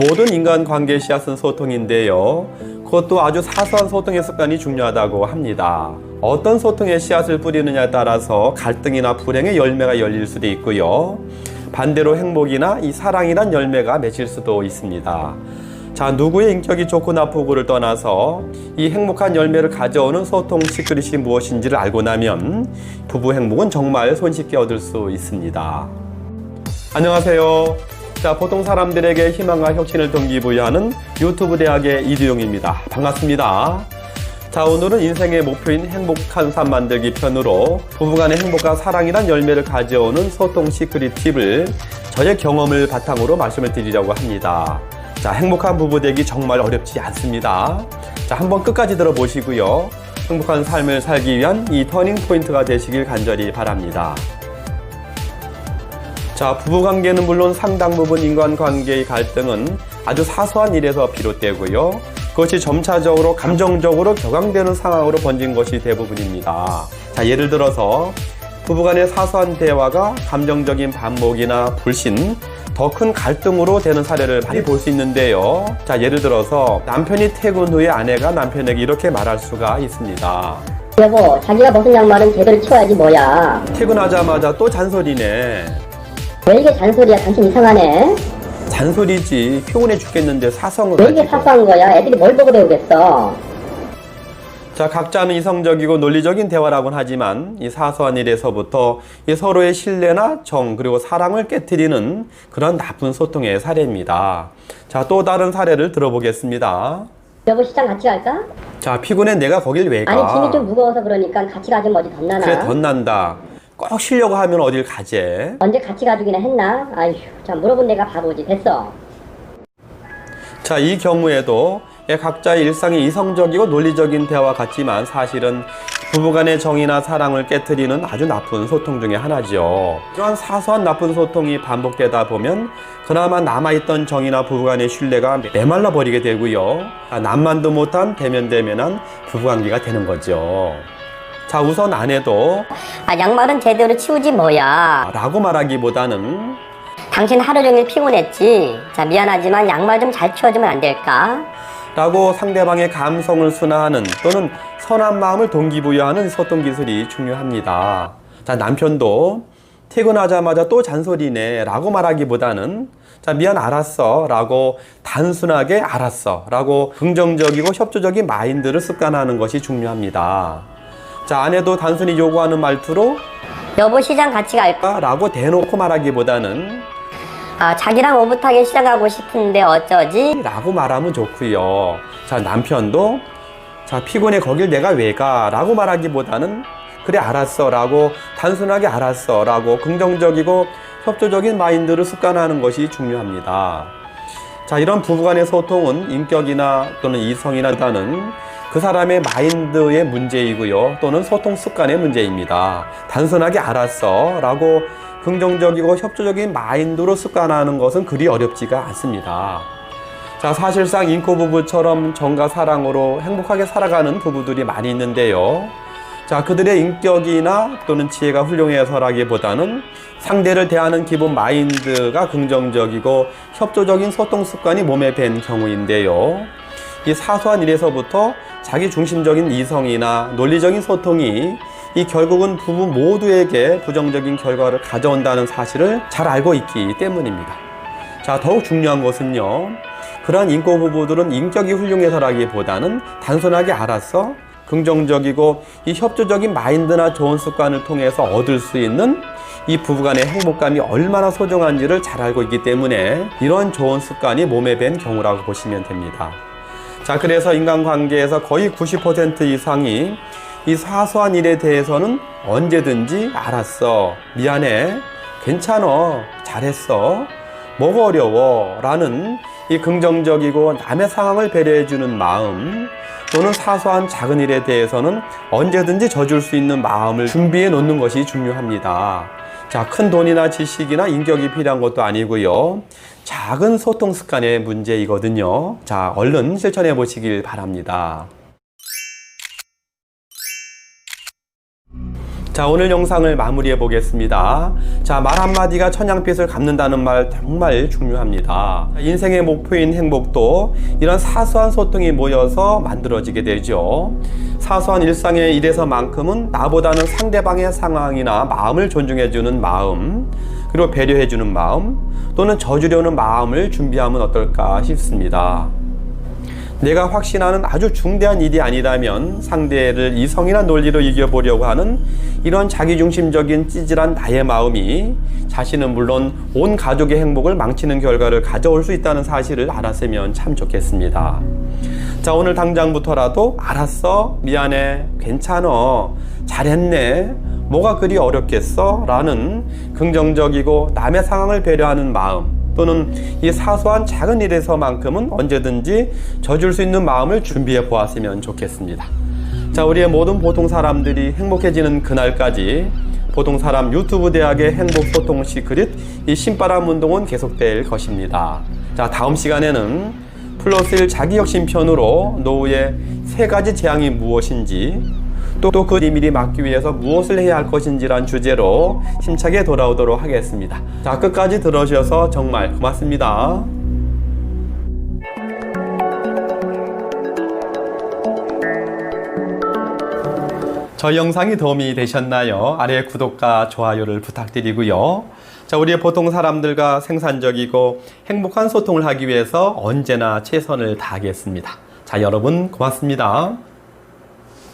모든 인간관계의 씨앗은 소통인데요. 그것도 아주 사소한 소통의 습관이 중요하다고 합니다. 어떤 소통의 씨앗을 뿌리느냐에 따라서 갈등이나 불행의 열매가 열릴 수도 있고요. 반대로 행복이나 이 사랑이란 열매가 맺힐 수도 있습니다. 자, 누구의 인격이 좋고 나쁘고를 떠나서 이 행복한 열매를 가져오는 소통 시크릿이 무엇인지를 알고 나면 부부 행복은 정말 손쉽게 얻을 수 있습니다. 안녕하세요. 자, 보통 사람들에게 희망과 혁신을 동기부여하는 유튜브 대학의 이두용입니다. 반갑습니다. 자, 오늘은 인생의 목표인 행복한 삶 만들기 편으로 부부간의 행복과 사랑이란 열매를 가져오는 소통 시크릿 팁을 저의 경험을 바탕으로 말씀을 드리려고 합니다. 자, 행복한 부부 되기 정말 어렵지 않습니다. 자, 한번 끝까지 들어보시고요. 행복한 삶을 살기 위한 이 터닝 포인트가 되시길 간절히 바랍니다. 자, 부부관계는 물론 상당 부분 인간관계의 갈등은 아주 사소한 일에서 비롯되고요. 그것이 점차적으로 감정적으로 격앙되는 상황으로 번진 것이 대부분입니다. 자, 예를 들어서 부부간의 사소한 대화가 감정적인 반목이나 불신, 더 큰 갈등으로 되는 사례를 많이 볼 수 있는데요. 자, 예를 들어서 남편이 퇴근 후에 아내가 남편에게 이렇게 말할 수가 있습니다. 여보, 자기가 벗은 양말은 제대로 치워야지 뭐야. 퇴근하자마자 또 잔소리네. 왜 이게 잔소리야? 당신 이상하네. 잔소리지. 피곤해 죽겠는데 사성을 왜 이게 가지고. 사소한 거야? 애들이 뭘 보고 배우겠어. 자, 각자는 이성적이고 논리적인 대화라고는 하지만 이 사소한 일에서부터 이 서로의 신뢰나 정 그리고 사랑을 깨트리는 그런 나쁜 소통의 사례입니다. 자, 또 다른 사례를 들어보겠습니다. 여보, 시장 같이 갈까? 자, 피곤해 내가 거길 왜 가? 아니, 짐이 좀 무거워서 그러니까 같이 가지면 어디 덧나나? 그래, 덧난다. 꼭 쉬려고 하면 어딜 가재? 언제 같이 가주기나 했나? 아휴, 참 물어본 내가 바보지. 됐어. 자, 이 경우에도 각자의 일상이 이성적이고 논리적인 대화 같지만 사실은 부부간의 정이나 사랑을 깨트리는 아주 나쁜 소통 중에 하나죠. 이러한 사소한 나쁜 소통이 반복되다 보면 그나마 남아있던 정이나 부부간의 신뢰가 메말라 버리게 되고요. 남만도 못한 대면대면한 부부관계가 되는 거죠. 자, 우선 아내도 양말은 제대로 치우지 뭐야. 라고 말하기보다는 당신 하루 종일 피곤했지. 자, 미안하지만 양말 좀 잘 치워주면 안 될까? 라고 상대방의 감성을 순화하는 또는 선한 마음을 동기부여하는 소통 기술이 중요합니다. 자, 남편도 퇴근하자마자 또 잔소리네 라고 말하기보다는 자, 미안, 알았어 라고 단순하게 알았어 라고 긍정적이고 협조적인 마인드를 습관하는 것이 중요합니다. 자, 아내도 단순히 요구하는 말투로 여보, 시장 같이 갈까? 라고 대놓고 말하기보다는 자기랑 오붓하게 시장 가고 싶은데 어쩌지? 라고 말하면 좋고요. 자, 남편도 자, 피곤해 거길 내가 왜 가? 라고 말하기보다는 그래, 알았어 라고 단순하게 알았어 라고 긍정적이고 협조적인 마인드를 습관하는 것이 중요합니다. 자, 이런 부부간의 소통은 인격이나 또는 이성이나보다는 그 사람의 마인드의 문제이고요. 또는 소통 습관의 문제입니다. 단순하게 알았어 라고 긍정적이고 협조적인 마인드로 습관하는 것은 그리 어렵지가 않습니다. 자, 사실상 인코 부부처럼 정과 사랑으로 행복하게 살아가는 부부들이 많이 있는데요. 자, 그들의 인격이나 또는 지혜가 훌륭해서라기보다는 상대를 대하는 기본 마인드가 긍정적이고 협조적인 소통 습관이 몸에 밴 경우인데요. 이 사소한 일에서부터 자기 중심적인 이성이나 논리적인 소통이 이 결국은 부부 모두에게 부정적인 결과를 가져온다는 사실을 잘 알고 있기 때문입니다. 자, 더욱 중요한 것은요. 그러한 인고 부부들은 인격이 훌륭해서라기보다는 단순하게 알았어 긍정적이고 이 협조적인 마인드나 좋은 습관을 통해서 얻을 수 있는 이 부부간의 행복감이 얼마나 소중한지를 잘 알고 있기 때문에 이런 좋은 습관이 몸에 밴 경우라고 보시면 됩니다. 자, 그래서 인간관계에서 거의 90% 이상이 이 사소한 일에 대해서는 언제든지 알았어, 미안해, 괜찮어, 잘했어, 뭐가 어려워 라는 이 긍정적이고 남의 상황을 배려해주는 마음 또는 사소한 작은 일에 대해서는 언제든지 져줄 수 있는 마음을 준비해 놓는 것이 중요합니다. 자, 큰 돈이나 지식이나 인격이 필요한 것도 아니고요. 작은 소통 습관의 문제이거든요. 자, 얼른 실천해 보시길 바랍니다. 자, 오늘 영상을 마무리해 보겠습니다. 자, 말 한마디가 천냥빚을 갚는다는 말 정말 중요합니다. 인생의 목표인 행복도 이런 사소한 소통이 모여서 만들어지게 되죠. 사소한 일상의 일에서만큼은 나보다는 상대방의 상황이나 마음을 존중해주는 마음, 그리고 배려해주는 마음, 또는 져주려는 마음을 준비하면 어떨까 싶습니다. 내가 확신하는 아주 중대한 일이 아니라면 상대를 이성이나 논리로 이겨보려고 하는 이런 자기중심적인 찌질한 나의 마음이 자신은 물론 온 가족의 행복을 망치는 결과를 가져올 수 있다는 사실을 알았으면 참 좋겠습니다. 자, 오늘 당장부터라도 알았어, 미안해, 괜찮어, 잘했네, 뭐가 그리 어렵겠어? 라는 긍정적이고 남의 상황을 배려하는 마음, 또는 이 사소한 작은 일에서만큼은 언제든지 져줄 수 있는 마음을 준비해 보았으면 좋겠습니다. 자, 우리의 모든 보통 사람들이 행복해지는 그날까지 보통사람 유튜브 대학의 행복소통 시크릿, 이 신바람 운동은 계속될 것입니다. 자, 다음 시간에는 플러스1 자기혁신 편으로 노후의 3가지 재앙이 무엇인지, 또 그 비밀이 막기 위해서 무엇을 해야 할 것인지란 주제로 힘차게 돌아오도록 하겠습니다. 자, 끝까지 들어주셔서 정말 고맙습니다. 저희 영상이 도움이 되셨나요? 아래 구독과 좋아요를 부탁드리고요. 자, 우리의 보통 사람들과 생산적이고 행복한 소통을 하기 위해서 언제나 최선을 다하겠습니다. 자, 여러분 고맙습니다.